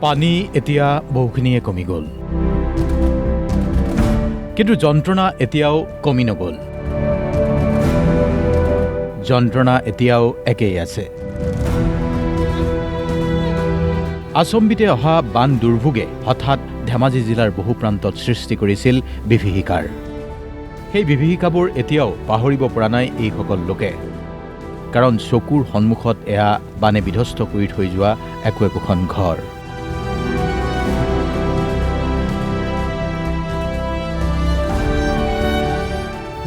পানী এতিয়া বহুখিনিয়ে কমি গ'ল, কিন্তু যন্ত্ৰণা এতিয়াও কমি নগ'ল। যন্ত্ৰণা এতিয়াও একেই আছে। আচম্বিতে অহা বান দুৰ্ভোগে হঠাৎ ধেমাজি জিলাৰ বহু প্ৰান্তত সৃষ্টি কৰিছিল বিভীষিকাৰ। সেই বিভীষিকাবোৰ এতিয়াও পাহৰিব পৰা নাই এইসকল লোকে, কাৰণ চকুৰ সন্মুখত এয়া বানে বিধ্বস্ত কৰি থৈ যোৱা একোখন ঘৰ।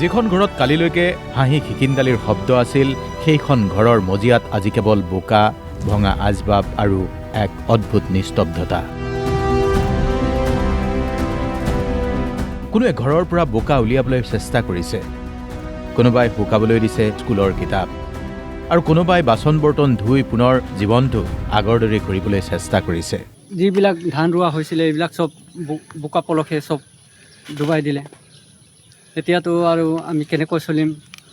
যিখন ঘৰত কালিলৈকে হাঁহি খিকিন্দালিৰ শব্দ আছিল, সেইখন ঘৰৰ মজিয়াত আজি কেৱল বোকা, ভঙা আচবাব আৰু এক অদ্ভুত নিস্তব্ধতা। কোনোৱে ঘৰৰ পৰা বোকা উলিয়াবলৈ চেষ্টা কৰিছে, কোনোবাই শুকাবলৈ দিছে স্কুলৰ কিতাপ, আৰু কোনোবাই বাচন বৰ্তন ধুই পুনৰ জীৱনটো আগৰ দৰে কৰিবলৈ চেষ্টা কৰিছে। যিবিলাক ধান ৰোৱা হৈছিলে এইবিলাক চব বোকা পলসে চব ডুবাই দিলে। এতিয়াতো আৰু আমি কেনেকৈ চলিম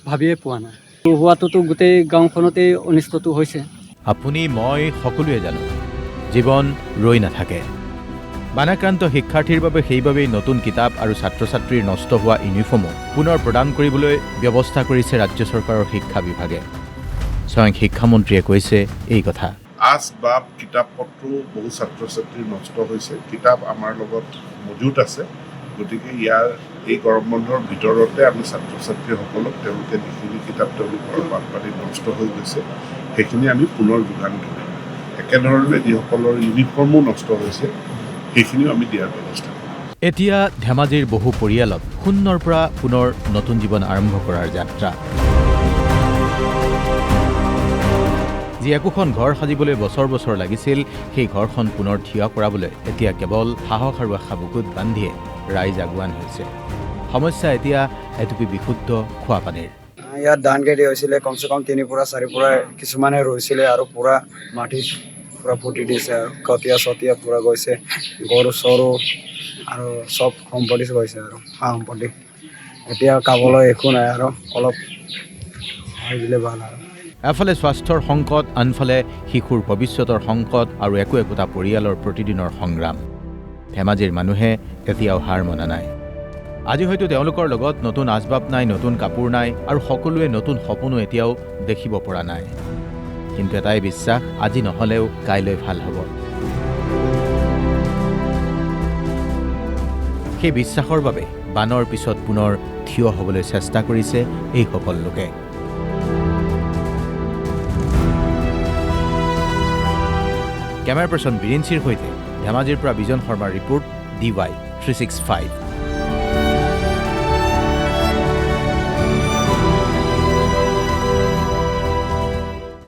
ভাবিয়ে পোৱা নাই। হোৱাটোতো গোটেই গাঁওখনতেই অনিষ্টটো হৈছে। আপুনি মই সকলোৱে জানো জীৱন ৰৈ নাথাকে। বানাক্ৰান্ত শিক্ষাৰ্থীৰ বাবে সেইবাবেই নতুন কিতাপ আৰু ছাত্ৰ ছাত্ৰীৰ নষ্ট হোৱা ইউনিফৰ্মো পুনৰ প্ৰদান কৰিবলৈ ব্যৱস্থা কৰিছে ৰাজ্য চৰকাৰৰ শিক্ষা বিভাগে। স্বয়ং শিক্ষামন্ত্ৰীয়ে কৈছে এই কথা। আচবাব কিতাপ পত্ৰ বহু ছাত্ৰ ছাত্ৰীৰ নষ্ট হৈছে। কিতাপ আমাৰ লগত মজুত আছে, গতিকে এই গৰম বন্ধৰ ভিতৰতে আমি ছাত্ৰ ছাত্ৰীসকলক তেওঁলোকে যিখিনি কিতাপ তেওঁলোকৰ বানপানীত নষ্ট হৈ গৈছে সেইখিনি আমি পুনৰ যোগান ধৰিম। একেধৰণে যিসকলৰ ইউনিফৰ্মো নষ্ট হৈছে সেইখিনিও আমি দিয়াৰ ব্যৱস্থা কৰিম। এতিয়া ধেমাজিৰ বহু পৰিয়ালক শূন্যৰ পৰা পুনৰ নতুন জীৱন আৰম্ভ কৰাৰ যাত্ৰা। যি একোখন ঘৰ সাজিবলৈ বছৰ বছৰ লাগিছিল, সেই ঘৰখন পুনৰ থিয় কৰাবলৈ এতিয়া কেৱল সাহস আৰু আশা বুকুত বান্ধিয়ে ৰাইজ আগুৱান হৈছে। সমস্যা এতিয়া এটুপি বিশুদ্ধ খোৱা পানীৰ। ইয়াত ধান খেতি হৈছিলে কমচে কম 3 পৰা 4 পৰা কিছুমানে ৰুইছিলে আৰু পুৰা মাটিত পুৰা ফুটি দিছে আৰু কটীয়া চটীয়া পুৰা গৈছে, গৰু চৰু আৰু চব সম্পত্তি গৈছে আৰু সা সম্পত্তি। এতিয়া খাবলৈ একো নাই আৰু অলপ দিলে ভাল আৰু। এফালে স্বাস্থ্যৰ সংকট, আনফালে শিশুৰ ভৱিষ্যতৰ সংকট আৰু একোটা পৰিয়ালৰ প্ৰতিদিনৰ সংগ্ৰাম। ধেমাজিৰ মানুহে এতিয়াও হাৰ মনা নাই। আজি হয়তো তেওঁলোকৰ লগত নতুন আচবাব নাই, নতুন কাপোৰ নাই, আৰু সকলোৱে নতুন সপোনো এতিয়াও দেখিব পৰা নাই। কিন্তু এটাই বিশ্বাস, আজি নহ'লেও কাইলৈ ভাল হ'ব। সেই বিশ্বাসৰ বাবে বানৰ পিছত পুনৰ থিয় হ'বলৈ চেষ্টা কৰিছে এইসকল লোকে। কেমেৰা পাৰ্চন বীৰেন সিৰ সৈতে ধেমাজিৰ পৰা বিজন শৰ্মাৰ ৰিপৰ্ট, DY 365।